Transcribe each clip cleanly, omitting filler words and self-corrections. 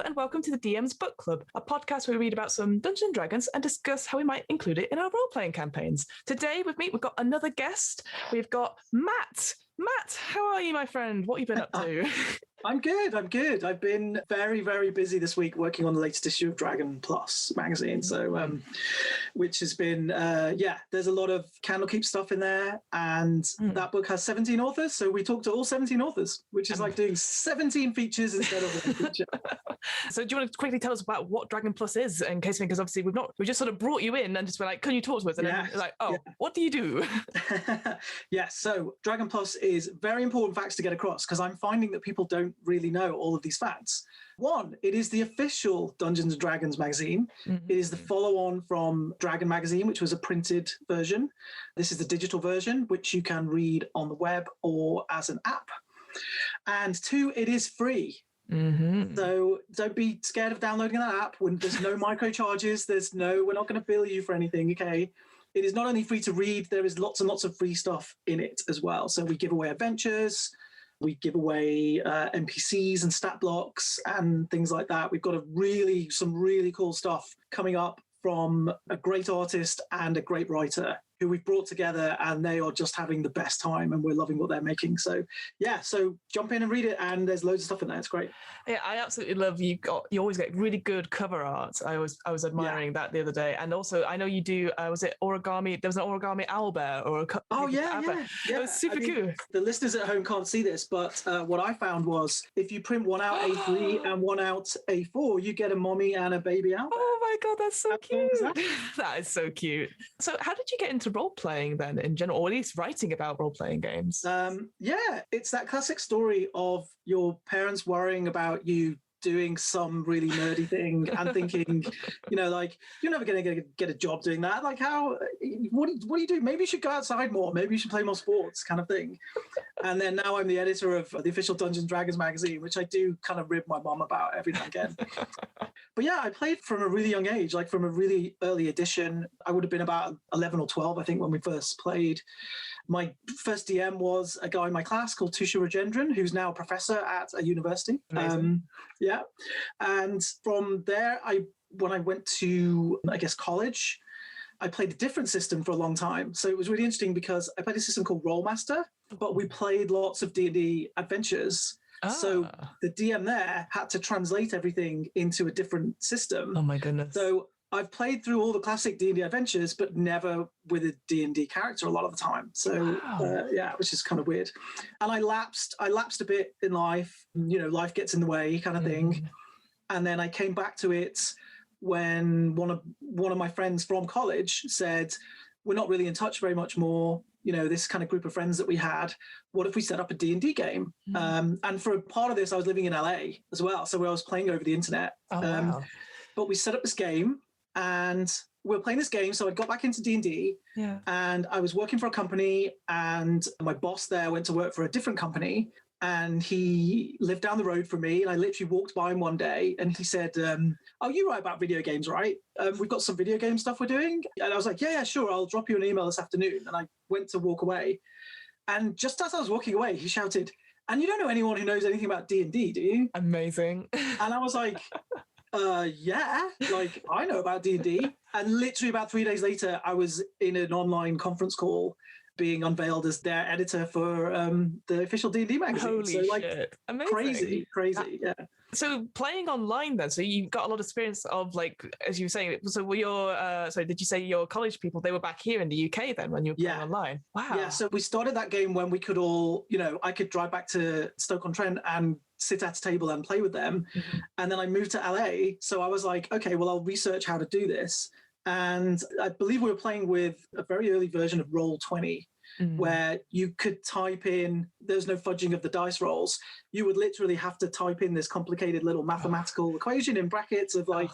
and welcome to the DM's Book Club, a podcast where we read about some Dungeons & Dragons and discuss how we might include it in our role-playing campaigns. Today with me, we've got another guest. We've got Matt. Matt, how are you, my friend? What have you been up to? I'm good. I've been very, very busy this week working on the latest issue of Dragon Plus magazine. So, which has been, there's a lot of Candlekeep stuff in there. And that book has 17 authors. So we talked to all 17 authors, which is like doing 17 features instead of one feature. So do you want to quickly tell us about what Dragon Plus is in case, because obviously we just sort of brought you in and just were like, can you talk to us? And then like, what do you do? Yes. So Dragon Plus is very important facts to get across because I'm finding that people don't really know all of these facts. One, it is the official Dungeons & Dragons magazine. It is the follow-on from Dragon Magazine, which was a printed version. This is the digital version, which you can read on the web or as an app. And two, it is free. So don't be scared of downloading that app when there's no micro charges. We're not going to bill you for anything. Okay. It is not only free to read, there is lots and lots of free stuff in it as well. So we give away adventures, we give away NPCs and stat blocks and things like that. We've got some really cool stuff coming up from a great artist and a great writer who we've brought together, and they are just having the best time and we're loving what they're making. So so jump in and read it, and there's loads of stuff in there. It's great. Yeah, I absolutely love you always get really good cover art. I was admiring that the other day. And also I know you do was it origami? There was an origami owlbear or It was super cool. The listeners at home can't see this, but what I found was if you print one out A3 and one out A4, you get a mommy and a baby owlbear. Oh my god, that's so cute. That is so cute. So how did you get into role-playing then in general, or at least writing about role-playing games? It's that classic story of your parents worrying about you doing some really nerdy thing and thinking, like, you're never going to get a job doing that. Like, what do you do? Maybe you should go outside more. Maybe you should play more sports, kind of thing. And then now I'm the editor of the official Dungeons & Dragons magazine, which I do kind of rib my mom about every now and again. But yeah, I played from a really young age, like from a really early edition. I would have been about 11 or 12, I think, when we first played. My first DM was a guy in my class called Tusha Rajendran, who's now a professor at a university. And from there, when I went to, college, I played a different system for a long time. So it was really interesting because I played a system called Rollmaster, but we played lots of D&D adventures. So the DM there had to translate everything into a different system. Oh my goodness. So I've played through all the classic D&D adventures, but never with a D&D character a lot of the time. So, which is kind of weird. And I lapsed a bit in life. Life gets in the way kind of thing. And then I came back to it when one of my friends from college said, we're not really in touch very much more. This kind of group of friends that we had, what if we set up a D&D game? And for a part of this, I was living in LA as well. So I was playing over the internet. But we set up this game. And we were playing this game, so I got back into D&D, and I was working for a company, and my boss there went to work for a different company, and he lived down the road from me, and I literally walked by him one day, and he said, you write about video games, right? We've got some video game stuff we're doing. And I was like, yeah, sure, I'll drop you an email this afternoon. And I went to walk away, and just as I was walking away, he shouted, and you don't know anyone who knows anything about D&D, do you? Amazing. And I was like... I know about D&D. And literally about 3 days later, I was in an online conference call being unveiled as their editor for the official D&D magazine. Holy shit. Amazing. Crazy, yeah. So playing online then, so you got a lot of experience of, like, as you were saying, so were your, did you say your college people, they were back here in the UK then when you were playing online? Wow. Yeah, so we started that game when we could all, I could drive back to Stoke-on-Trent and sit at a table and play with them. And then I moved to LA. So I was like, okay, well, I'll research how to do this. And I believe we were playing with a very early version of Roll20, where you could type in, there's no fudging of the dice rolls. You would literally have to type in this complicated little mathematical equation in brackets of like,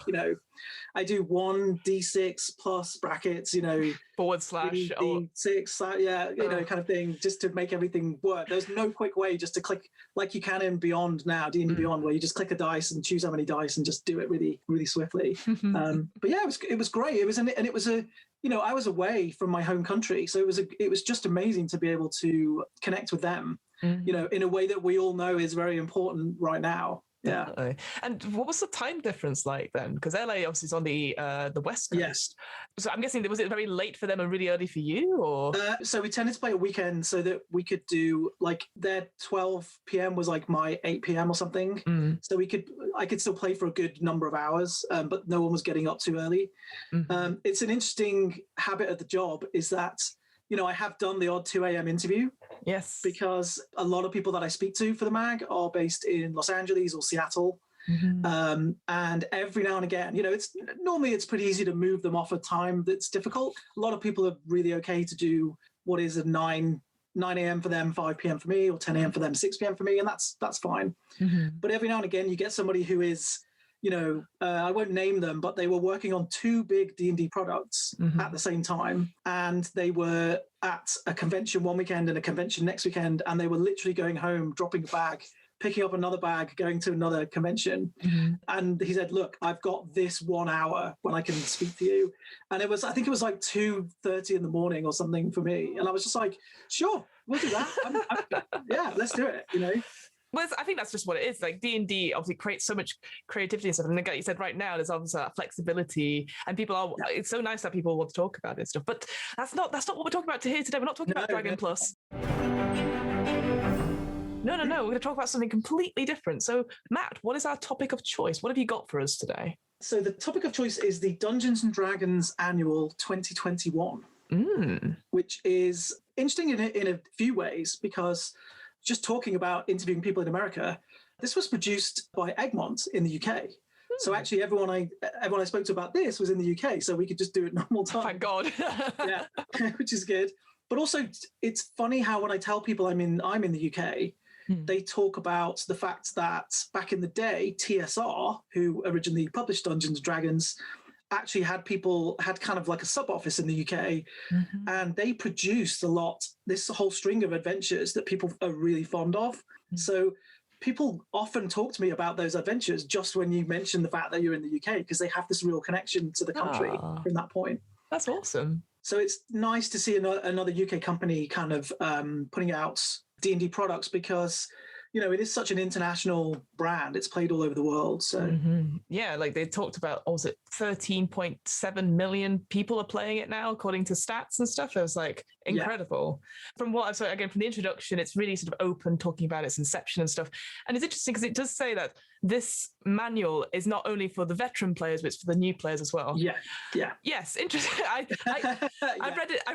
I do 1d6 plus brackets, forward slash d6, kind of thing, just to make everything work. There's no quick way just to click like you can in Beyond now, D&D Beyond, where you just click a dice and choose how many dice and just do it really, really swiftly. But yeah, it was great. I was away from my home country, so it was just amazing to be able to connect with them, in a way that we all know is very important right now. Definitely. And what was the time difference like then? Because LA obviously is on the West Coast. Yes. So I'm guessing, was it very late for them and really early for you? Or so we tended to play a weekend so that we could do like their 12 p.m. was like my 8 p.m. or something. So I could still play for a good number of hours, but no one was getting up too early. It's an interesting habit of the job is that, you know, I have done the odd 2 a.m. interview. Yes. Because a lot of people that I speak to for the mag are based in Los Angeles or Seattle. And every now and again, you know, it's pretty easy to move them off a time that's difficult. A lot of people are really okay to do what is a 9 a.m. for them, 5 p.m. for me, or 10 a.m. for them, 6 p.m. for me, and that's fine. But every now and again, you get somebody who is, you know, I won't name them, but they were working on 2 big D&D products at the same time. And they were at a convention one weekend and a convention next weekend. And they were literally going home, dropping a bag, picking up another bag, going to another convention. And he said, look, I've got this 1 hour when I can speak to you. And I think it was like 2:30 in the morning or something for me. And I was just like, sure, we'll do that. Yeah, let's do it, you know? Well, I think that's just what it is. Like D&D obviously creates so much creativity and stuff. And like you said, right now there's obviously that flexibility, and people are. Yeah. It's so nice that people want to talk about this stuff. But that's not what we're talking about here today. We're not talking about Dragon Plus. No. We're going to talk about something completely different. So, Matt, what is our topic of choice? What have you got for us today? So the topic of choice is the Dungeons and Dragons Annual 2021, which is interesting in a few ways because. Just talking about interviewing people in America, this was produced by Egmont in the UK. So actually everyone I spoke to about this was in the UK, so we could just do it normal time. Thank God. Yeah, which is good. But also it's funny how when I tell people I'm in the UK, they talk about the fact that back in the day, TSR, who originally published Dungeons & Dragons, actually had kind of like a sub office in the UK, and they produced this whole string of adventures that people are really fond of. So people often talk to me about those adventures just when you mention the fact that you're in the UK, because they have this real connection to the country from that point. That's awesome. So it's nice to see another UK company kind of putting out D&D products because, you know, it is such an international brand. It's played all over the world. So yeah, like they talked about, was it 13.7 million people are playing it now, according to stats and stuff. It was like incredible. From what I've saw, again, from the introduction, it's really sort of open, talking about its inception and stuff. And it's interesting because it does say that this manual is not only for the veteran players, but it's for the new players as well. Yeah. Yes, interesting. I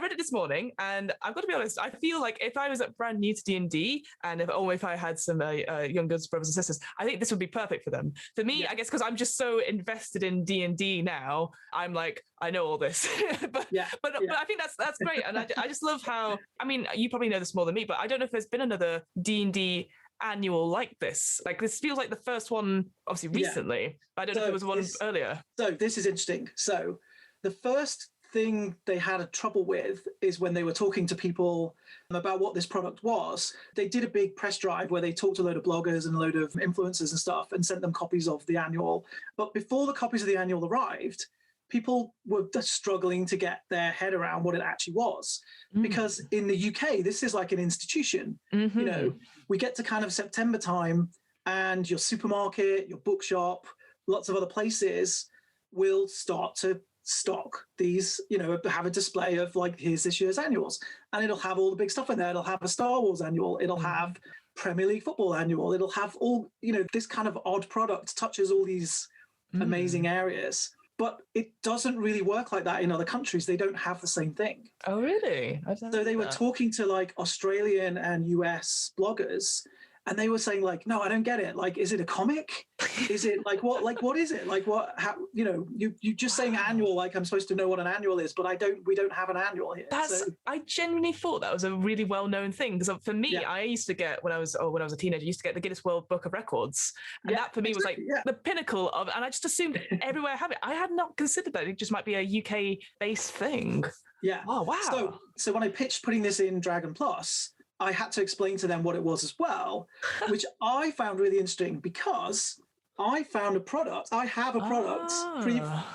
read it this morning, and I've got to be honest, I feel like if I was brand new to D&D, and if I had some younger brothers and sisters, I think this would be perfect for them. For me, I guess because I'm just so invested in D&D now, I'm like, I know all this. but I think that's great. And I just love how, I mean, you probably know this more than me, but I don't know if there's been another D&D annual like this. Like this feels like the first one, obviously recently. But I don't know if there was one earlier. So this is interesting. So the first thing they had a trouble with is when they were talking to people about what this product was. They did a big press drive where they talked to a load of bloggers and a load of influencers and stuff and sent them copies of the annual. But before the copies of the annual arrived, people were just struggling to get their head around what it actually was. Because in the UK, this is like an institution. You know, we get to kind of September time and your supermarket, your bookshop, lots of other places will start to stock these, you know, have a display of like, here's this year's annuals. And it'll have all the big stuff in there. It'll have a Star Wars annual. It'll have Premier League football annual. It'll have all, you know, this kind of odd product touches all these amazing areas. But it doesn't really work like that in other countries. They don't have the same thing. Oh, really? So they were talking to like Australian and US bloggers, and they were saying like, no, I don't get it. Like, is it a comic? Is it like what? Like, what is it? Like, what? How, you know, you just saying annual. Like, I'm supposed to know what an annual is, but we don't have an annual here. I genuinely thought that was a really well known thing because for me, I used to get when I was a teenager, I used to get the Guinness World Book of Records, and that for me was like the pinnacle of. And I just assumed everywhere I have it. I had not considered that it just might be a UK based thing. Yeah. Oh wow. So when I pitched putting this in Dragon Plus, I had to explain to them what it was as well, which I found really interesting because I found a product. I have a product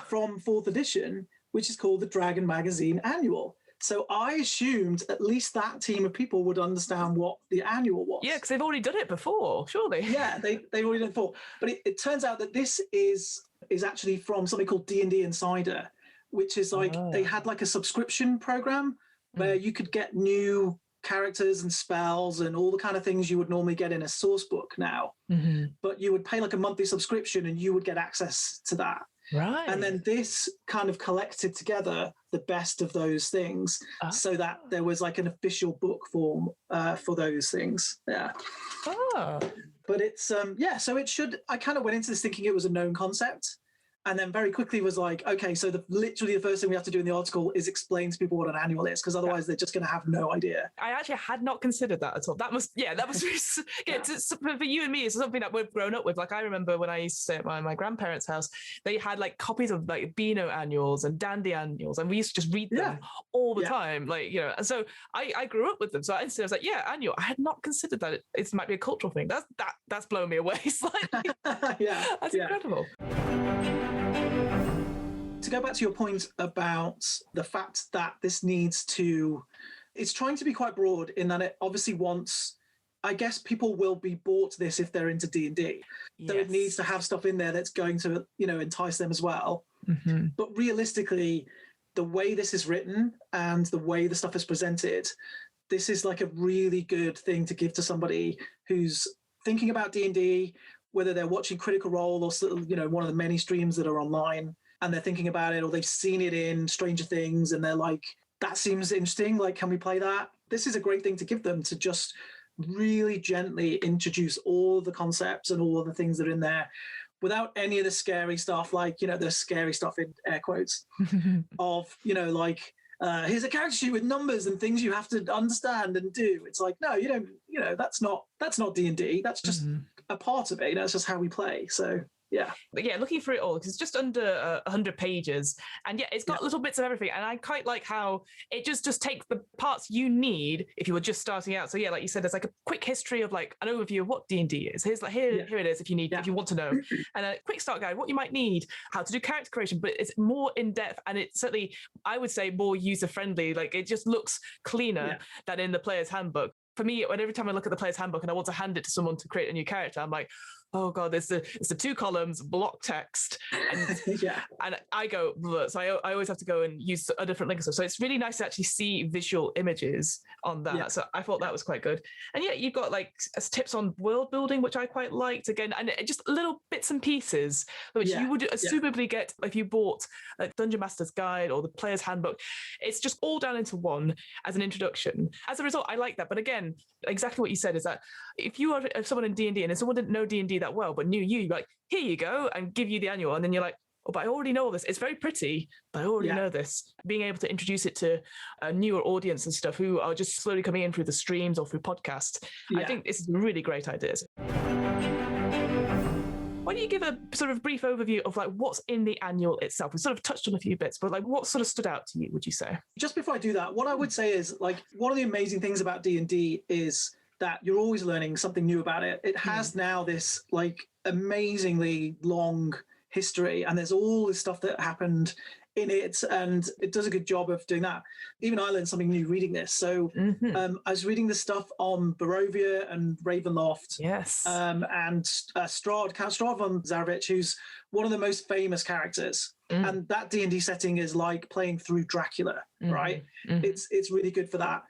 from 4th edition, which is called the Dragon Magazine Annual. So I assumed at least that team of people would understand what the annual was. Yeah, because they've already done it before, surely. Yeah, they've already done it before. But it turns out that this is actually from something called D&D Insider, which is like they had like a subscription program where you could get new characters and spells and all the kind of things you would normally get in a source book now. But you would pay like a monthly subscription and you would get access to that. Right. And then this kind of collected together the best of those things so that there was like an official book form for those things. Yeah. But it's, so it should, I kind of went into this thinking it was a known concept. And then very quickly was like, okay, so literally the first thing we have to do in the article is explain to people what an annual is, because otherwise they're just going to have no idea. I actually had not considered that at all. That was for you and me, it's something that we've grown up with. Like I remember when I used to stay at my grandparents' house, they had like copies of like Beano annuals and Dandy annuals, and we used to just read them all the time. Like, you know, and so I grew up with them. So I instantly was like, yeah, annual. I had not considered that it might be a cultural thing. That's blown me away slightly. That's incredible. To go back to your point about the fact that this it's trying to be quite broad in that it obviously wants, I guess people will be bought this if they're into D&D. Yes. So it needs to have stuff in there that's going to, you know, entice them as well. But realistically, the way this is written and the way the stuff is presented, this is like a really good thing to give to somebody who's thinking about D&D, whether they're watching Critical Role or, you know, one of the many streams that are online, and they're thinking about it, or they've seen it in Stranger Things and they're like, that seems interesting, like, can we play that? This is a great thing to give them, to just really gently introduce all the concepts and all of the things that are in there without any of the scary stuff, like, you know, the scary stuff in air quotes of, you know, like, here's a character sheet with numbers and things you have to understand and do. It's like, no, you don't, you know, that's not D&D. That's just a part of it. You know, it's just how we play. So yeah. But yeah, looking through it all, because it's just under 100 pages. And yeah, it's got little bits of everything. And I quite like how it just takes the parts you need if you were just starting out. So yeah, like you said, there's like a quick history of like an overview of what D&D is. Here's like, here it is if you need, if you want to know. And a quick start guide, what you might need, how to do character creation, but it's more in depth. And it's certainly, I would say, more user-friendly. Like it just looks cleaner than in the player's handbook. For me, every time I look at the player's handbook and I want to hand it to someone to create a new character, I'm like, oh God, it's the 2 columns, block text. And, and I go, bleh. So I always have to go and use a different link. So it's really nice to actually see visual images on that. Yeah. So I thought that was quite good. And yeah, you've got like tips on world building, which I quite liked again, and just little bits and pieces, which you would assumably get if you bought like Dungeon Master's Guide or the Player's Handbook. It's just all down into one as an introduction. As a result, I like that. But again, exactly what you said is that if you are someone in D&D and if someone didn't know D&D that well, but knew you, like, here you go, and give you the annual. And then you're like, oh, but I already know all this. It's very pretty, but I already know this. Being able to introduce it to a newer audience and stuff who are just slowly coming in through the streams or through podcasts. I think this is a really great idea. Why don't you give a sort of brief overview of like what's in the annual itself? We sort of touched on a few bits, but like what sort of stood out to you, would you say? Just before I do that, what I would say is like one of the amazing things about D&D is that you're always learning something new about it. It has now this like amazingly long history, and there's all this stuff that happened in it, and it does a good job of doing that. Even I learned something new reading this. So I was reading this stuff on Barovia and Ravenloft. Yes. And Strahd, Count Strahd von Zarovich, who's one of the most famous characters. And that D&D setting is like playing through Dracula, right? It's really good for that.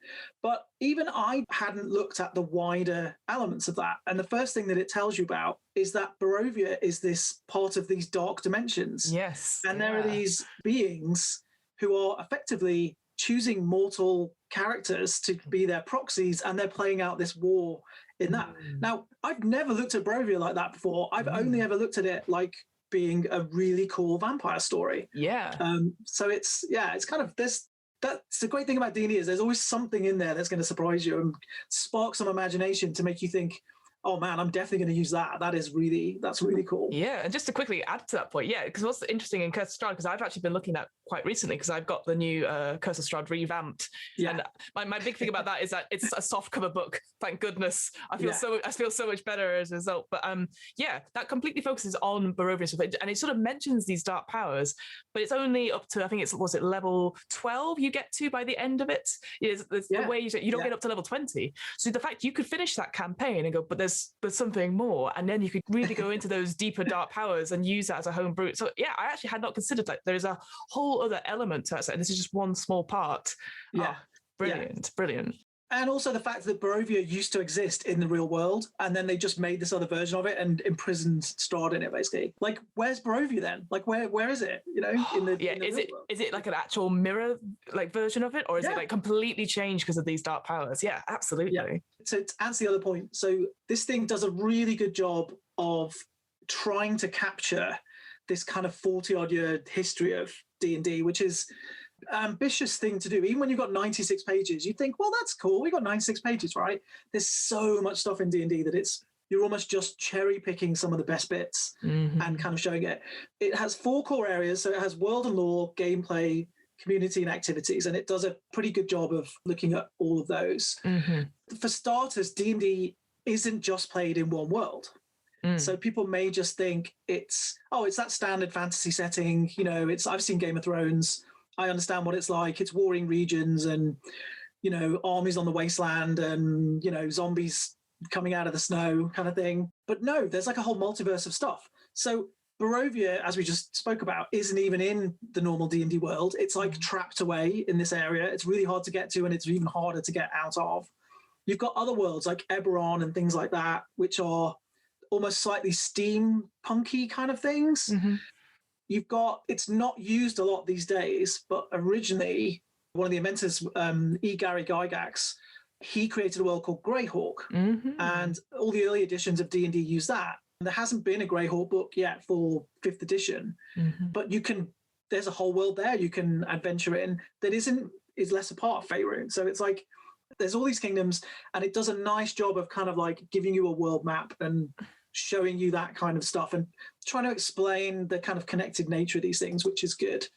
But even I hadn't looked at the wider elements of that. And the first thing that it tells you about is that Barovia is this part of these dark dimensions. Yes. And there are these beings who are effectively choosing mortal characters to be their proxies, and they're playing out this war in that. Now, I've never looked at Barovia like that before. I've only ever looked at it like being a really cool vampire story. So it's kind of this. That's the great thing about D&D is there's always something in there that's going to surprise you and spark some imagination to make you think, oh man, I'm definitely going to use that. That's really cool. Yeah, and just to quickly add to that point, because what's interesting in Curse of Strahd, because I've actually been looking at quite recently because I've got the new Curse of Strahd revamped. Yeah. And my big thing about that is that it's a soft cover book. Thank goodness. I feel so much better as a result. But that completely focuses on Barovia's and it sort of mentions these dark powers, but it's only up to, I think it's level 12 you get to by the end of it. The way you don't get up to level 20. So the fact you could finish that campaign and go, but there's something more, and then you could really go into those deeper dark powers and use that as a home brew. So I actually had not considered that there's a whole other element to that, and this is just one small part. Brilliant. And also the fact that Barovia used to exist in the real world, and then they just made this other version of it and imprisoned Strahd in it, basically. Like, where's Barovia then? Like, where is it? You know, in the is it like an actual mirror like version of it, or is it like completely changed because of these dark powers? Yeah, absolutely. Yeah. So to answer the other point, so this thing does a really good job of trying to capture this kind of 40-odd year history of D&D, which is ambitious thing to do. Even when you've got 96 pages, you think, well, that's cool. We got 96 pages, right? There's so much stuff in D&D that you're almost just cherry picking some of the best bits and kind of showing it. It has 4 core areas. So it has world and lore, gameplay, community, and activities. And it does a pretty good job of looking at all of those. For starters, D&D isn't just played in one world. So people may just think it's that standard fantasy setting. You know, I've seen Game of Thrones. I understand what it's like. It's warring regions and, you know, armies on the wasteland and, you know, zombies coming out of the snow kind of thing. But no, there's like a whole multiverse of stuff. So Barovia, as we just spoke about, isn't even in the normal D&D world. It's like trapped away in this area. It's really hard to get to, and it's even harder to get out of. You've got other worlds like Eberron and things like that, which are almost slightly steampunky kind of things. You've got, it's not used a lot these days, but originally one of the inventors, Gary Gygax, he created a world called Greyhawk, and all the early editions of D&D use that. There hasn't been a Greyhawk book yet for 5th edition, but there's a whole world there you can adventure in that is less a part of Faerun. So it's like, there's all these kingdoms, and it does a nice job of kind of like giving you a world map and showing you that kind of stuff and trying to explain the kind of connected nature of these things, which is good.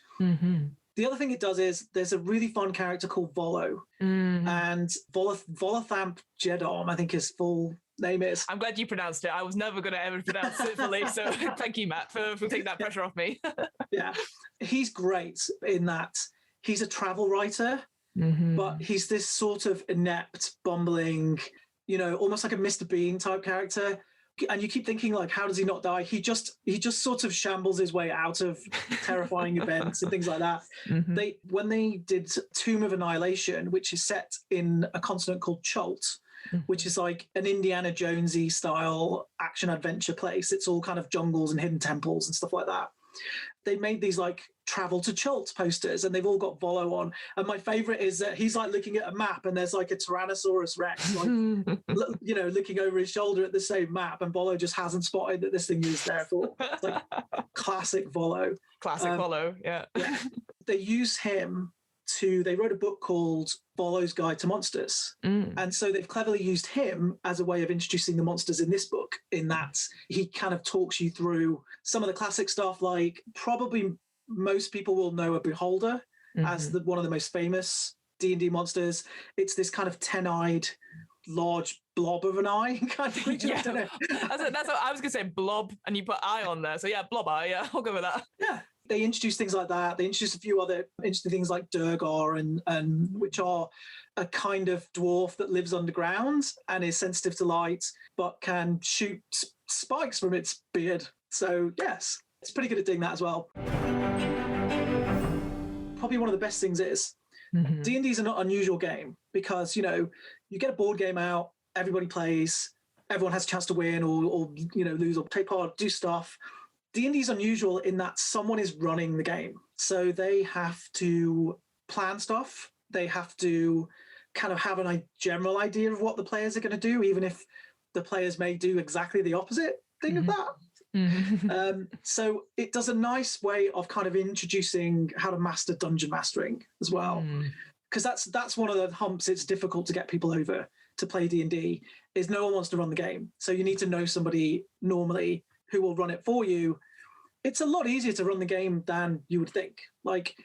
The other thing it does is there's a really fun character called Volo, and Volothamp Jedom, I think his full name is. I'm glad you pronounced it. I was never going to ever pronounce it fully, so thank you, Matt, for taking that pressure off me. Yeah, he's great in that he's a travel writer, but he's this sort of inept, bumbling, you know, almost like a Mr. Bean type character. And you keep thinking, like, how does he not die? He just sort of shambles his way out of terrifying events and things like that. When they did Tomb of Annihilation, which is set in a continent called Chult, which is like an Indiana Jonesy style action adventure place. It's all kind of jungles and hidden temples and stuff like that. They made these like travel to Chult posters, and they've all got Volo on. And my favorite is that he's like looking at a map, and there's like a Tyrannosaurus Rex, like, you know, looking over his shoulder at the same map, and Volo just hasn't spotted that this thing is there at all. It's like classic Volo. Classic Volo, yeah. They use him they wrote a book called Volo's Guide to Monsters. And so they've cleverly used him as a way of introducing the monsters in this book, in that he kind of talks you through some of the classic stuff, like probably most people will know a Beholder as one of the most famous D&D monsters. It's this kind of 10-eyed, large blob of an eye kind of creature. That's what I was going to say, blob, and you put eye on there. So yeah, blob eye, yeah, I'll go with that. Yeah. They introduce things like that. They introduce a few other interesting things like Durgar, and which are a kind of dwarf that lives underground and is sensitive to light, but can shoot spikes from its beard. So yes, it's pretty good at doing that as well. Probably one of the best things is D&D is an unusual game because, you know, you get a board game out, everybody plays, everyone has a chance to win or you know, lose or take part, do stuff. D&D is unusual in that someone is running the game. So they have to plan stuff. They have to kind of have a general idea of what the players are going to do, even if the players may do exactly the opposite thing of that. So it does a nice way of kind of introducing how to master dungeon mastering as well. Because that's one of the humps it's difficult to get people over to play D&D, is no one wants to run the game. So you need to know somebody normally who will run it for you. It's a lot easier to run the game than you would think. Like,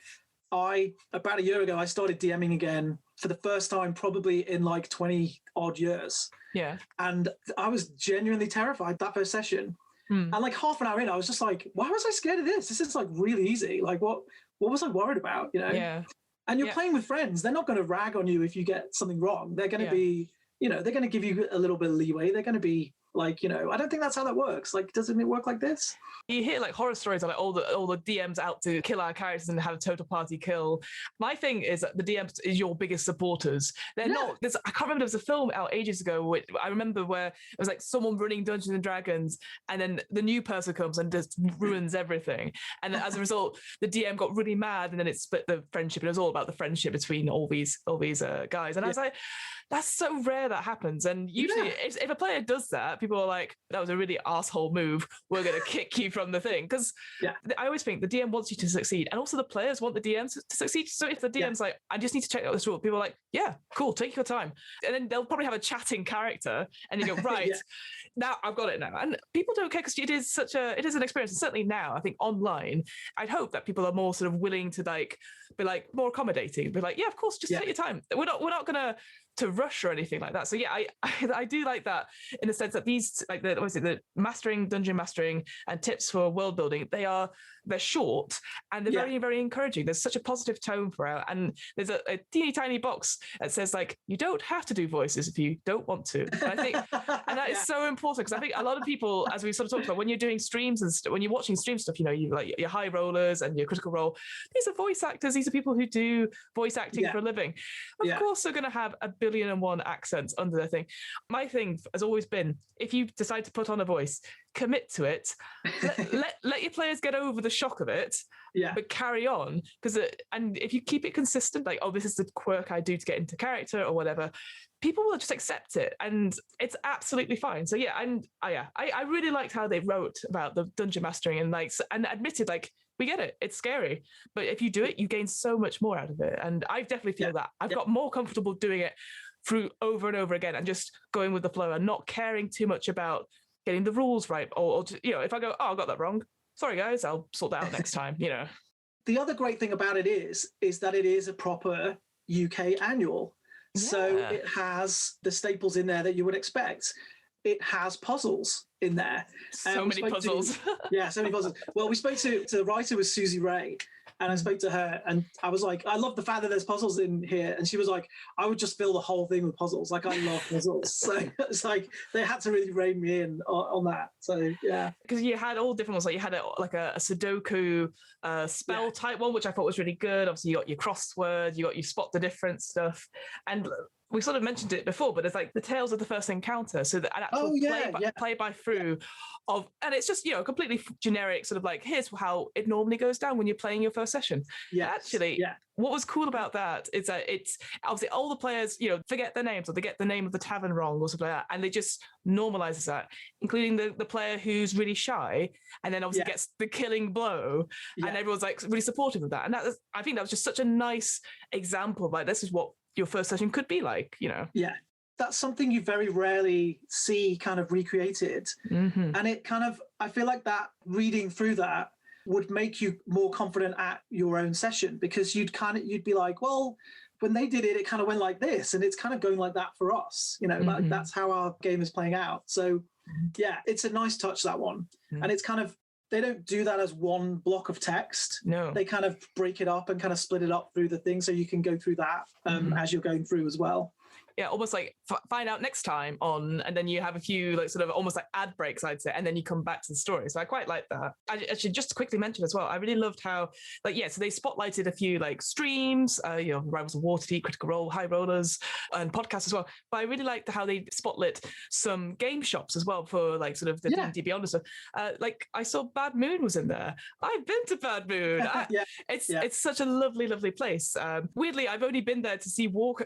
about a year ago, I started DMing again for the first time, probably in like 20 odd years. Yeah. And I was genuinely terrified that first session. And like half an hour in, I was just like, why was I scared of this? This is like really easy. Like what was I worried about? You know? Yeah. And you're playing with friends. They're not going to rag on you if you get something wrong. They're going to be, you know, they're going to give you a little bit of leeway. They're going to be like, you know, I don't think that's how that works. Like, doesn't it work like this? You hear like horror stories of like all the DMs out to kill our characters and have a total party kill. My thing is that the DMs is your biggest supporters. They're not. I can't remember. There was a film out ages ago. Which I remember where it was like someone running Dungeons and Dragons, and then the new person comes and just ruins everything. And as a result, the DM got really mad, and then it split the friendship. It was all about the friendship between all these guys. And I was like, that's so rare that happens. And usually, if a player does that, people are like, that was a really asshole move. We're going to kick you from the thing. Because I always think the DM wants you to succeed. And also the players want the DMs to succeed. So if the DM's like, I just need to check out this rule, people are like, yeah, cool, take your time. And then they'll probably have a chatting character. And you go, right, now I've got it now. And people don't care because it is an experience. And certainly now, I think online, I'd hope that people are more sort of willing to like, be like more accommodating, be like, yeah, of course, just take your time. We're not going to rush or anything like that. So yeah, I do like that in the sense that these like the mastering, dungeon mastering, and tips for world building, they're short and they're very, very encouraging. There's such a positive tone throughout, and there's a teeny tiny box that says like, you don't have to do voices if you don't want to. And I think, and that is so important, because I think a lot of people, as we sort of talked about, when you're doing streams and when you're watching stream stuff, you know, you like your high rollers and your critical role, these are voice actors. These are people who do voice acting for a living. Of course, they're going to have 1,000,000,001 accents under their thing. My thing has always been, if you decide to put on a voice, commit to it. Let your players get over the shock of it, but carry on. And if you keep it consistent, like, oh, this is the quirk I do to get into character or whatever, people will just accept it, and it's absolutely fine. So yeah, and I really liked how they wrote about the dungeon mastering and admitted like, we get it, it's scary, but if you do it, you gain so much more out of it. And I definitely feel that I've got more comfortable doing it through over and over again and just going with the flow and not caring too much about getting the rules right, or you know, if I go, oh, I got that wrong, sorry guys, I'll sort that out next time, you know. The other great thing about it is that it is a proper UK annual. So it has the staples in there that you would expect. It has puzzles in there. So many puzzles. So many puzzles. Well, we spoke to the writer was Susie Ray, and I spoke to her, and I was like, I love the fact that there's puzzles in here. And she was like, I would just fill the whole thing with puzzles. Like, I love puzzles. So it's like they had to really rein me in on that. So yeah, because you had all different ones. Like you had a Sudoku spell type one, which I thought was really good. Obviously, you got your crossword, you spot the difference stuff, and we sort of mentioned it before, but there's like the Tales of the First Encounter. So that an actual play by through of, and it's just, you know, completely generic sort of like, here's how it normally goes down when you're playing your first session. What was cool about that is that it's obviously all the players, you know, forget their names or they get the name of the tavern wrong or something like that. And they just normalizes that, including the player who's really shy and then obviously gets the killing blow. And everyone's like really supportive of that. And I think that was just such a nice example of like, this is what your first session could be like, you know. That's something you very rarely see kind of recreated. And it kind of, I feel like that reading through that would make you more confident at your own session, because you'd be like, well, when they did it, it kind of went like this, and it's kind of going like that for us, you know. Like, that's how our game is playing out. So yeah, it's a nice touch, that one. And it's kind of, they don't do that as one block of text. No, they kind of break it up and kind of split it up through the thing, so you can go through that as you're going through as well. Yeah, almost like find out next time on, and then you have a few like sort of almost like ad breaks, I'd say, and then you come back to the story. So I quite like that. I should just quickly mention as well, I really loved how, like, so they spotlighted a few like streams, you know, Rivals of Waterdeep, Critical Role, High Rollers, and podcasts as well. But I really liked how they spotlit some game shops as well for like sort of the D&D Beyond and stuff. Like I saw Bad Moon was in there. I've been to Bad Moon. It's such a lovely, lovely place. Weirdly, I've only been there to see war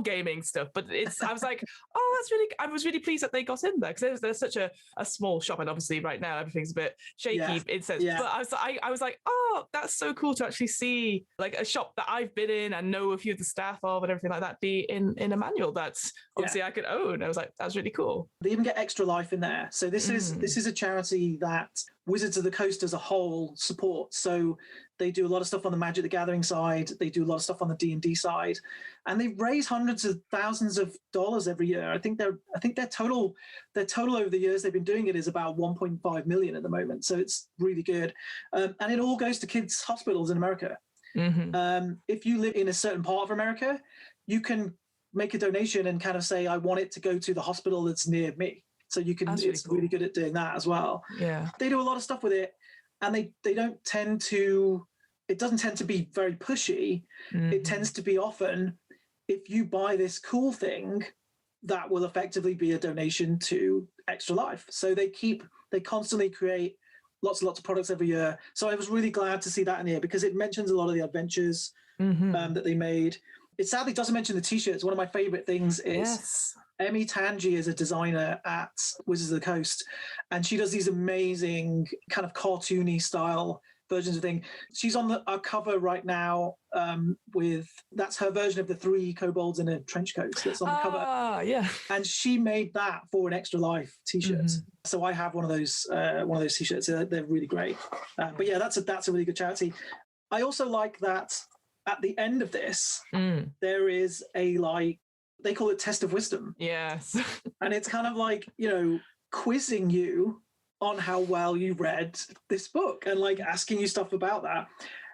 gaming stuff. But I was like, oh, I was really pleased that they got in there, because there's such a small shop, and obviously right now everything's a bit shaky in sense. But I was like, oh, oh, that's so cool to actually see like a shop that I've been in and know a few of the staff of and everything like that be in a manual that's obviously I could own. I was like, that's really cool. They even get Extra Life in there. So this is a charity that Wizards of the Coast as a whole supports. So they do a lot of stuff on the Magic the Gathering side. They do a lot of stuff on the D&D side, and they raise hundreds of thousands of dollars every year. I think their total over the years they've been doing it is about 1.5 million at the moment. So it's really good, and it all goes to kids' hospitals in America. If you live in a certain part of America, you can make a donation and kind of say, I want it to go to the hospital that's near me. So you can, it's really good at doing that as well. Yeah. They do a lot of stuff with it, and they don't tend to, it doesn't tend to be very pushy. It tends to be often, if you buy this cool thing, that will effectively be a donation to Extra Life. So they constantly create lots and lots of products every year. So I was really glad to see that in here because it mentions a lot of the adventures that they made. It sadly doesn't mention the t-shirts. One of my favorite things is Emmy Tangi is a designer at Wizards of the Coast, and she does these amazing kind of cartoony style versions of things. She's on our cover right now that's her version of the 3 kobolds in a trench coat that's on the cover. Yeah. And she made that for an Extra Life t-shirt. So I have one of those t-shirts. They're really great. But yeah, that's a really good charity. I also like that at the end of this, there is they call it Test of Wisdom. Yes. And it's kind of like, quizzing you on how well you read this book and like asking you stuff about that.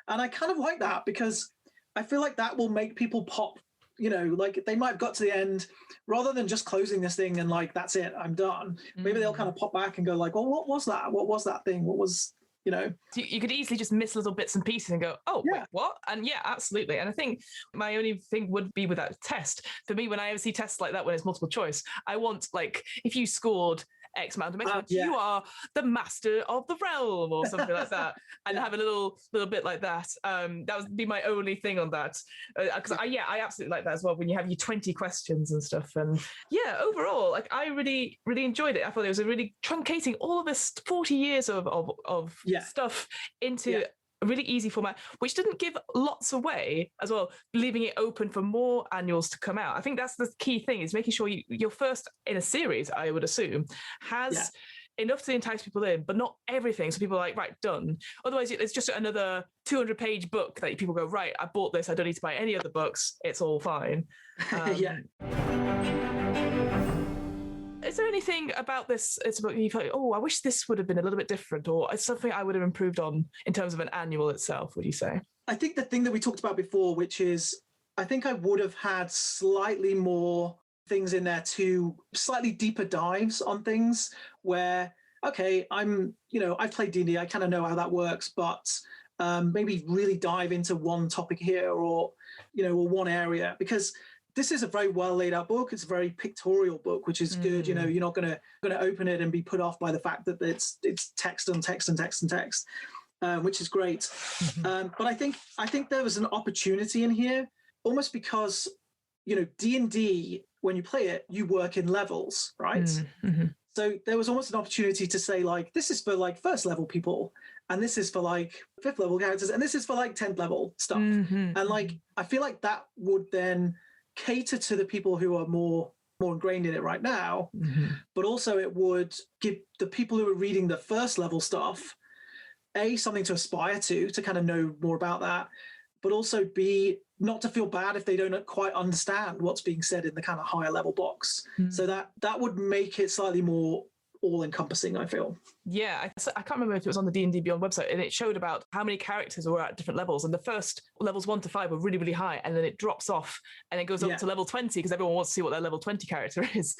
And I kind of like that because I feel like that will make people pop, like they might have got to the end rather than just closing this thing and like, that's it, I'm done. Maybe they'll kind of pop back and go like, well, what was that? What was that thing? What was, You could easily just miss little bits and pieces and go, oh, wait, what? And yeah, absolutely. And I think my only thing would be with that test. For me, when I ever see tests like that, when it's multiple choice, I want, like, if you scored X amount of measurements, you are the master of the realm or something like that, and have a little bit like that. That would be my only thing on that, because I absolutely like that as well when you have your 20 questions and stuff. And yeah, overall, like I really enjoyed it. I thought it was a really truncating all of this 40 years of stuff into a really easy format, which didn't give lots away as well, leaving it open for more annuals to come out. I think that's the key thing, is making sure your first in a series, I would assume, has enough to entice people in, but not everything. So people are like, right, done. Otherwise, it's just another 200-page book that people go, right, I bought this, I don't need to buy any other books, it's all fine. Is there anything about this book you feel like, oh, I wish this would have been a little bit different, or it's something I would have improved on in terms of an annual itself, would you say? I think the thing that we talked about before, which is I think I would have had slightly more things in there to slightly deeper dives on things where, okay, I've played D&D, I kind of know how that works, but maybe really dive into one topic here or one area, because this is a very well laid out book. It's a very pictorial book, which is good. You're not going to open it and be put off by the fact that it's text and text and text and text, which is great. But I think there was an opportunity in here, almost because D&D, when you play it, you work in levels, right? So there was almost an opportunity to say like, this is for like first level people, and this is for like 5th level characters, and this is for like 10th level stuff. And like I feel like that would then cater to the people who are more ingrained in it right now, but also it would give the people who are reading the first level stuff something to aspire to kind of know more about that, but also not to feel bad if they don't quite understand what's being said in the kind of higher level box. So that would make it slightly more all-encompassing, I feel. Yeah, I can't remember if it was on the D&D Beyond website, and it showed about how many characters were at different levels, and the first levels 1 to 5 were really, really high, and then it drops off and it goes up to level 20 because everyone wants to see what their level 20 character is.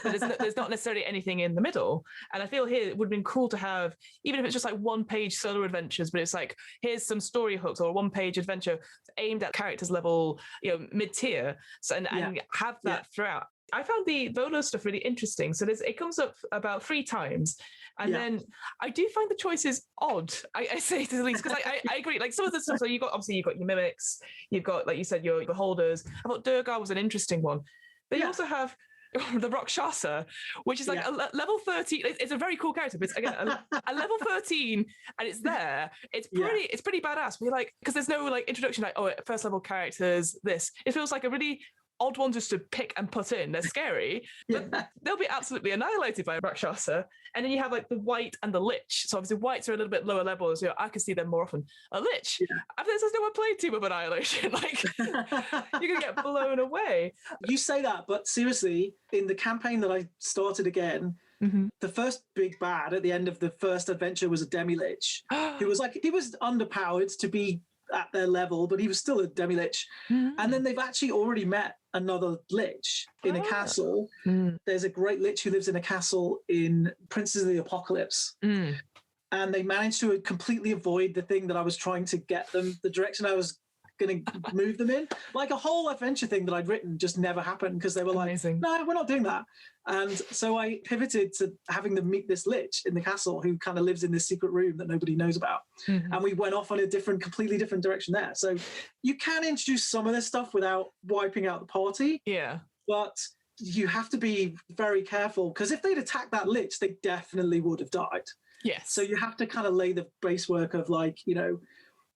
But there's not necessarily anything in the middle. And I feel here it would have been cool to have, even if it's just like 1-page solo adventures, but it's like, here's some story hooks or a 1-page adventure aimed at characters level, mid-tier, and have that throughout. I found the Volo stuff really interesting. So it comes up about 3 times. And then I do find the choices odd, I say to the least, because I agree. Like some of the stuff, so you've got your mimics, you've got, like you said, your beholders. I thought Durgar was an interesting one. But you also have the Rakshasa, which is like a level 13. It's a very cool character, but it's again a level 13, and it's there. It's pretty badass. We're like, because there's no like introduction, like, oh, first level characters. This it feels like a really odd one just to pick and put in. They're scary, but they'll be absolutely annihilated by Rakshasa. And then you have like the White and the Lich. So obviously Whites are a little bit lower levels. You know, I can see them more often. A Lich. There's no one played Team of Annihilation. Like you're gonna get blown away. You say that, but seriously, in the campaign that I started again, the first big bad at the end of the first adventure was a Demi-Lich, who was like, he was underpowered to be at their level, but he was still a Demi-Lich. And then they've actually already met another Lich in a castle. There's a great Lich who lives in a castle in Princes of the Apocalypse. And they managed to completely avoid the thing that I was trying to get them, the direction I was going to move them in. Like a whole adventure thing that I'd written just never happened because they were like, no, we're not doing that. And so I pivoted to having them meet this Lich in the castle who kind of lives in this secret room that nobody knows about. And we went off on a completely different direction there. So you can introduce some of this stuff without wiping out the party. But you have to be very careful because if they'd attacked that Lich, they definitely would have died. So you have to kind of lay the base work of like, you know,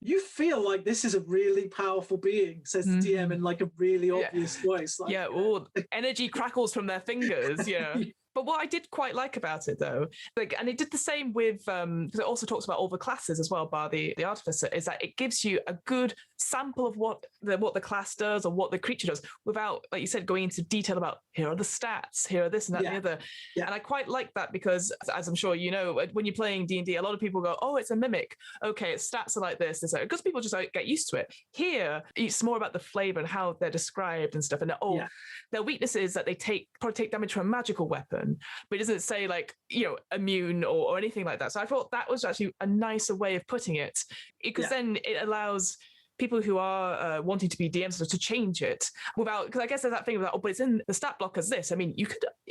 you feel like this is a really powerful being, says the DM in like a really obvious voice. Like, energy crackles from their fingers, But what I did quite like about it, though, like, and it did the same with, because it also talks about all the classes as well by the Artificer, is that it gives you a good sample of what the class does or what the creature does without, like you said, going into detail about here are the stats, here are this and that and the other. And I quite like that because, as I'm sure you know, when you're playing D&D, a lot of people go, oh, it's a mimic. Okay, its stats are like this. Because people just get used to it. Here, it's more about the flavor and how they're described and stuff. And their weakness is that they probably take damage from a magical weapon, but it doesn't say like, you know, immune or anything like that. So I thought that was actually a nicer way of putting it, because then it allows people who are wanting to be DMs to change it without, because I guess there's that thing about, but it's in the stat block as this. I mean,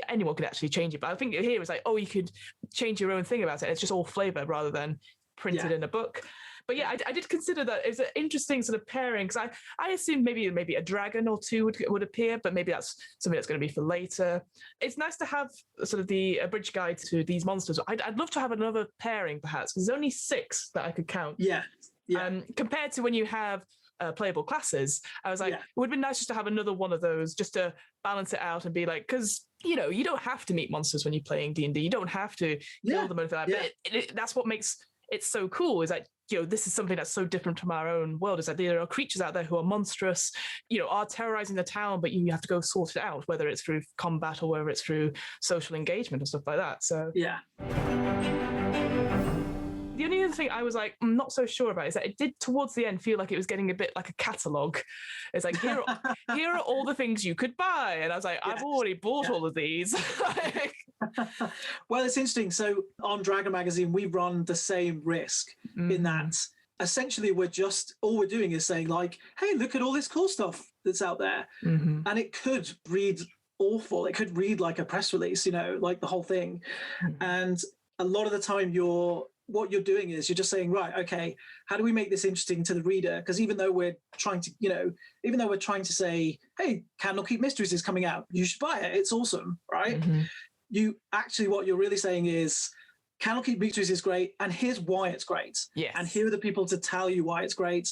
anyone could actually change it, but I think here it's like, you could change your own thing about it. It's just all flavor rather than printed in a book. But I did consider that it was an interesting sort of pairing, because I assumed maybe a dragon or two would appear, but maybe that's something that's going to be for later. It's nice to have sort of the abridged guide to these monsters. I'd love to have another pairing, perhaps, because there's only 6 that I could count. Compared to when you have playable classes, I was like, it would have been nice just to have another one of those, just to balance it out and be like, because you know, you don't have to meet monsters when you're playing D&D. You don't have to kill them or anything like that. But that's what makes it so cool, is that, you know, this is something that's so different from our own world, is that there are creatures out there who are monstrous, you know, are terrorizing the town, but you have to go sort it out, whether it's through combat or whether it's through social engagement and stuff like that. So the only other thing I was like, I'm not so sure about is that it did towards the end feel like it was getting a bit like a catalogue. It's like, here are all the things you could buy. And I was like, I've already bought all of these. Well, it's interesting. So on Dragon Magazine, we run the same risk in that essentially all we're doing is saying like, hey, look at all this cool stuff that's out there. And it could read awful. It could read like a press release, you know, like the whole thing. And a lot of the time what you're doing is you're just saying, right, okay, how do we make this interesting to the reader? Because even though we're trying to say, hey, Candlekeep Mysteries is coming out, you should buy it, it's awesome, right? What you're really saying is, Candlekeep Mysteries is great, and here's why it's great. And here are the people to tell you why it's great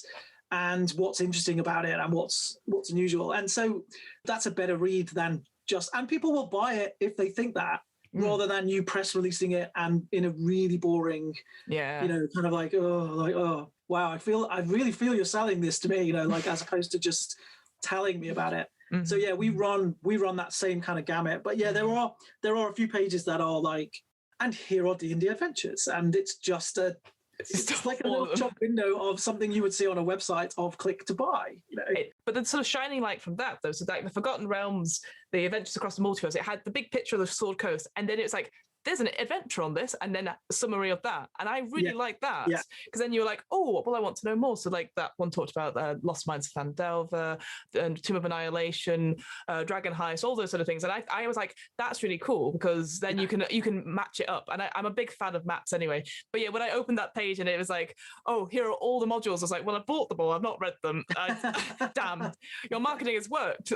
and what's interesting about it and what's unusual. And so that's a better read than and people will buy it if they think that, rather than you press releasing it and in a really boring, you know, kind of like, oh, wow, I really feel you're selling this to me, you know, like, as opposed to just telling me about it. So we run that same kind of gamut. But there are a few pages that are like, and here are D&D adventures, and it's just it's like a little shop window of something you would see on a website of click to buy, you know. But the sort of shining light from that, though, so like the Forgotten Realms, the Adventures Across the Multiverse, it had the big picture of the Sword Coast, and then it's like, there's an adventure on this, and then a summary of that. And I really like that, because then you're like, oh, well, I want to know more. So like that one talked about Lost Mines of Phandelver, and Tomb of Annihilation, Dragon Heist, all those sort of things. And I was like, that's really cool, because then you can match it up. And I'm a big fan of maps anyway. But when I opened that page and it was like, oh, here are all the modules, I was like, well, I bought them all, I've not read them. Damn, your marketing has worked.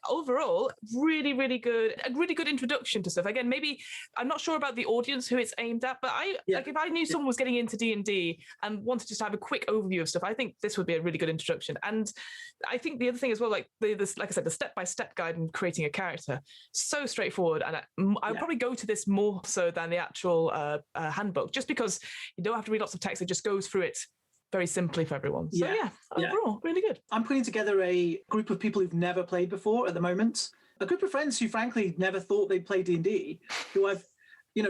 overall, really, really good, a really good introduction to stuff. Again, maybe I'm not sure about the audience who it's aimed at, but like if I knew someone was getting into D&D and wanted just to have a quick overview of stuff, I think this would be a really good introduction. And I think the other thing as well, like this, like I said, the step-by-step guide in creating a character, so straightforward. And I would probably go to this more so than the actual handbook, just because you don't have to read lots of text. It just goes through it very simply for everyone. So overall, really good. I'm putting together a group of people who've never played before at the moment. A group of friends who frankly never thought they'd play D&D, who I've,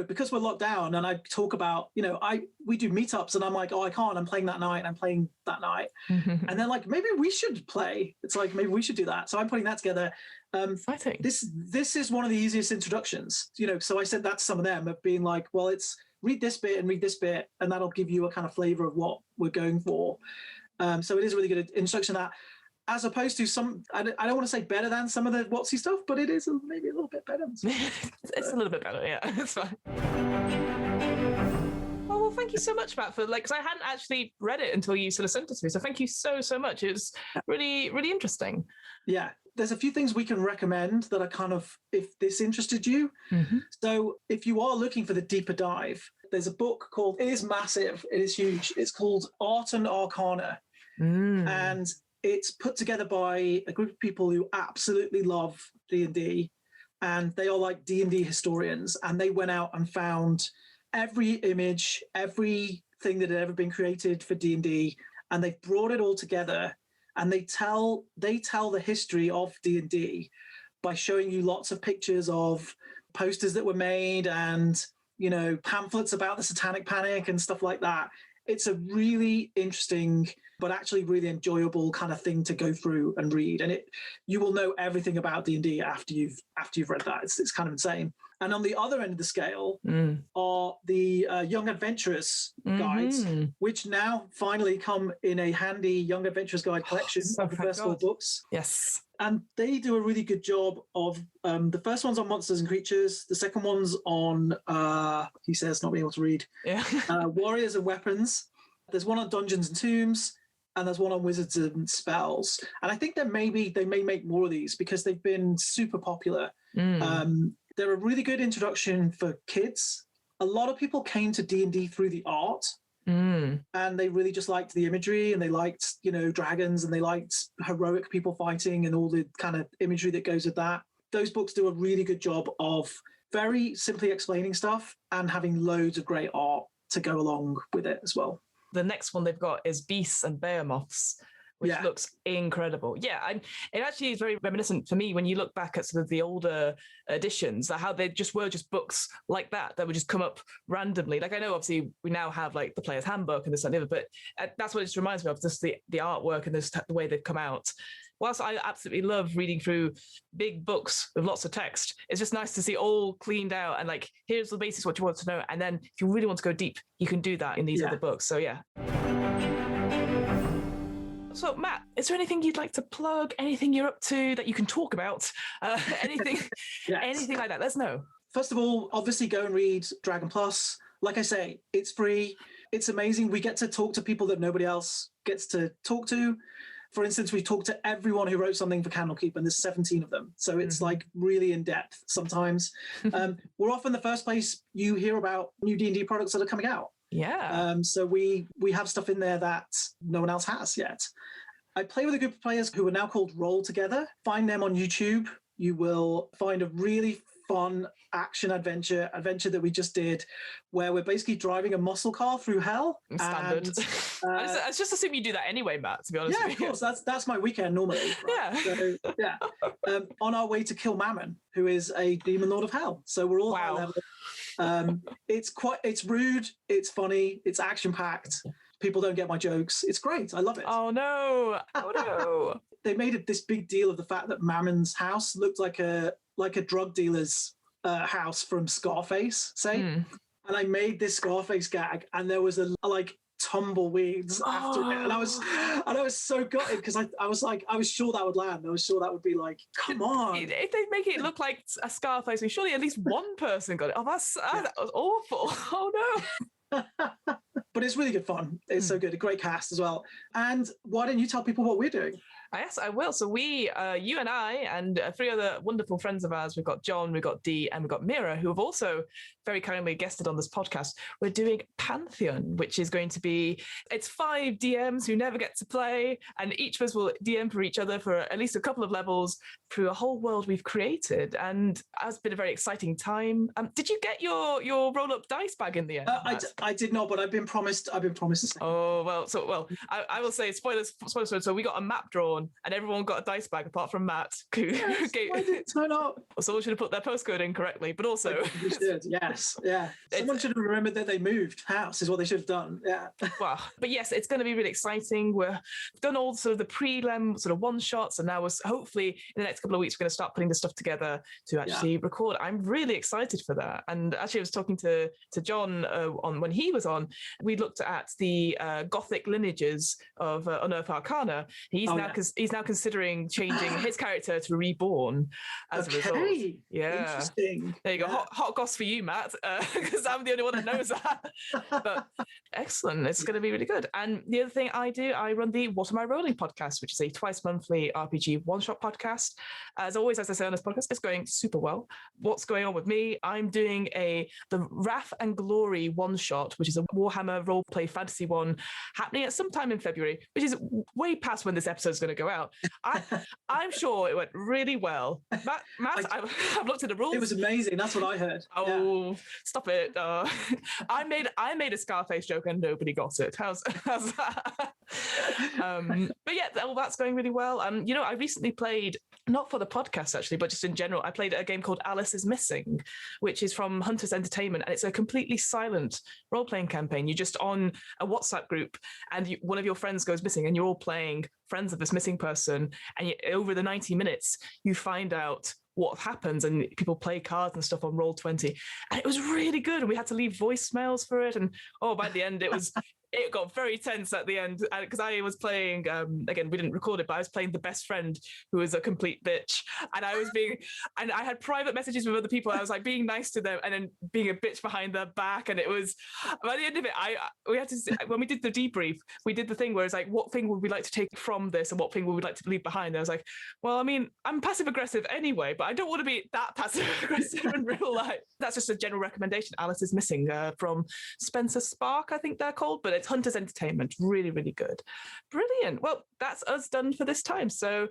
because we're locked down and I talk about, we do meetups and I'm like, oh, I can't, I'm playing that night, I'm playing that night. And they're like, maybe we should play. It's like, maybe we should do that. So I'm putting that together. Exciting. This is one of the easiest introductions, so I said that to some of them of being like, well, it's read this bit and read this bit, and that'll give you a kind of flavor of what we're going for. So it is a really good introduction to that, as opposed to some, I don't want to say better than some of the WotC stuff, but it is maybe a little bit better. It's a little bit better, yeah, it's fine. Well, thank you so much, Matt, because I hadn't actually read it until you sort of sent it to me. So thank you so much. It was really, really interesting. Yeah. There's a few things we can recommend that are kind of, if this interested you. So if you are looking for the deeper dive, there's a book called, it is massive, it is huge. It's called Art and Arcana. And it's put together by a group of people who absolutely love D&D. And they are like D&D historians. And they went out and found every image, everything that had ever been created for D&D. And they've brought it all together. And they tell the history of D&D by showing you lots of pictures of posters that were made and, pamphlets about the Satanic Panic and stuff like that. It's a really interesting, but actually really enjoyable kind of thing to go through and read. And you will know everything about D&D after you've read that. It's kind of insane. And on the other end of the scale are the Young Adventurers guides, which now finally come in a handy Young Adventurers Guide collection of the first 4 books. Yes. And they do a really good job of, the first one's on monsters and creatures. The second one's on, he says, not being able to read, warriors and weapons. There's one on dungeons and tombs. And there's one on wizards and spells. And I think they may make more of these because they've been super popular. They're a really good introduction for kids. A lot of people came to D&D through the art, and they really just liked the imagery, and they liked, dragons, and they liked heroic people fighting and all the kind of imagery that goes with that. Those books do a really good job of very simply explaining stuff and having loads of great art to go along with it as well. The next one they've got is Beasts and Behemoths, which looks incredible. Yeah, and it actually is very reminiscent for me when you look back at sort of the older editions, how they just were books like that would just come up randomly. Like I know obviously we now have like the player's handbook and this and the other, but that's what it just reminds me of, just the artwork and the way they've come out. Whilst I absolutely love reading through big books with lots of text, it's just nice to see all cleaned out and like, here's the basics, what you want to know. And then if you really want to go deep, you can do that in these other books. So yeah. So Matt, is there anything you'd like to plug? Anything you're up to that you can talk about? Anything like that? Let us know. First of all, obviously go and read Dragon Plus. Like I say, it's free. It's amazing. We get to talk to people that nobody else gets to talk to. For instance, we talked to everyone who wrote something for Candlekeep, and there's 17 of them. So it's like really in depth sometimes. We're often the first place you hear about new D&D products that are coming out. Yeah. So we have stuff in there that no one else has yet. I play with a group of players who are now called Roll Together. Find them on YouTube. You will find a really fun action adventure that we just did, where we're basically driving a muscle car through hell. Standard. I just assume you do that anyway, Matt, to be honest with you. Yeah, of course. That's my weekend normally. Right? Yeah. So, on our way to kill Mammon, who is a demon lord of hell. So we're all high level. It's rude, it's funny, it's action-packed. People don't get my jokes. It's great. I love it. Oh, no. They made this big deal of the fact that Mammon's house looked like a drug dealer's house from Scarface, say. And I made this Scarface gag, and there was a tumbleweeds after it, and I was so gutted because I was sure that would land. I was sure that would be like, come on. If they make it look like a Scarface, surely at least one person got it. Oh, that was awful. Oh no. But it's really good fun. It's so good. A great cast as well. And why don't you tell people what we're doing? Yes, I will. So we, you and I, and three other wonderful friends of ours, we've got John, we've got Dee, and we've got Mira, who have also very kindly guested on this podcast. We're doing Pantheon, which is going to be, it's 5 DMs who never get to play, and each of us will DM for each other for at least a couple of levels through a whole world we've created. And it's been a very exciting time. Did you get your roll-up dice bag in the end? I did not, but I've been promised a second. Oh, well, I will say, spoilers. So we got a map drawn, and everyone got a dice bag apart from Matt, who gave. Why did it turn up? Someone should have put their postcode in correctly, but also we should. Yes, yeah. Someone should have remembered that they moved house. Is what they should have done. Yeah. Well, but yes, it's going to be really exciting. We've done all sort of the prelim sort of one shots, and now we're hopefully in the next couple of weeks we're going to start putting the stuff together to actually record. I'm really excited for that. And actually, I was talking to John on when he was on. We looked at the Gothic lineages of Unearth Arcana. He's now considering changing his character to Reborn as a result. Yeah, interesting. There you go. Hot goss for you, Matt, because I'm the only one that knows that. But excellent. It's going to be really good. And the other thing I run the What Am I Rolling podcast, which is a twice monthly RPG one-shot podcast. As always, as I say on this podcast, it's going super well. What's going on with me? I'm doing the Wrath and Glory one-shot, which is a Warhammer roleplay fantasy one happening at some time in February, which is way past when this episode is going to go out. I'm sure it went really well. Matt, I've looked at the rules. It was amazing. That's what I heard. Oh, stop it. I made a Scarface joke and nobody got it. How's that? But yeah, that's going really well. I recently played, not for the podcast actually, but just in general, I played a game called Alice is Missing, which is from Hunters Entertainment, and it's a completely silent role-playing campaign. You're just on a WhatsApp group, and one of your friends goes missing, and you're all playing friends of this missing person, and over the 90 minutes, you find out what happens, and people play cards and stuff on Roll20, and it was really good, and we had to leave voicemails for it, and by the end, it got very tense at the end, because I was playing, again, we didn't record it, but I was playing the best friend who was a complete bitch. And I had private messages with other people. I was like being nice to them and then being a bitch behind their back. And it was, by the end of it, we had to, when we did the debrief, we did the thing where it's like, what thing would we like to take from this and what thing would we like to leave behind? And I was like, well, I mean, I'm passive aggressive anyway, but I don't want to be that passive aggressive in real life. That's just a general recommendation. Alice is Missing from Spencer Spark, I think they're called, but it's Hunters Entertainment. Really, really good. Brilliant. Well, that's us done for this time. So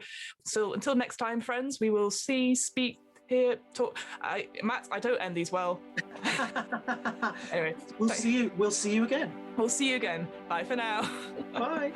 until next time, friends, we will speak, hear, talk. Matt, I don't end these well. Anyway, we'll see you. We'll see you again. We'll see you again. Bye for now. Bye.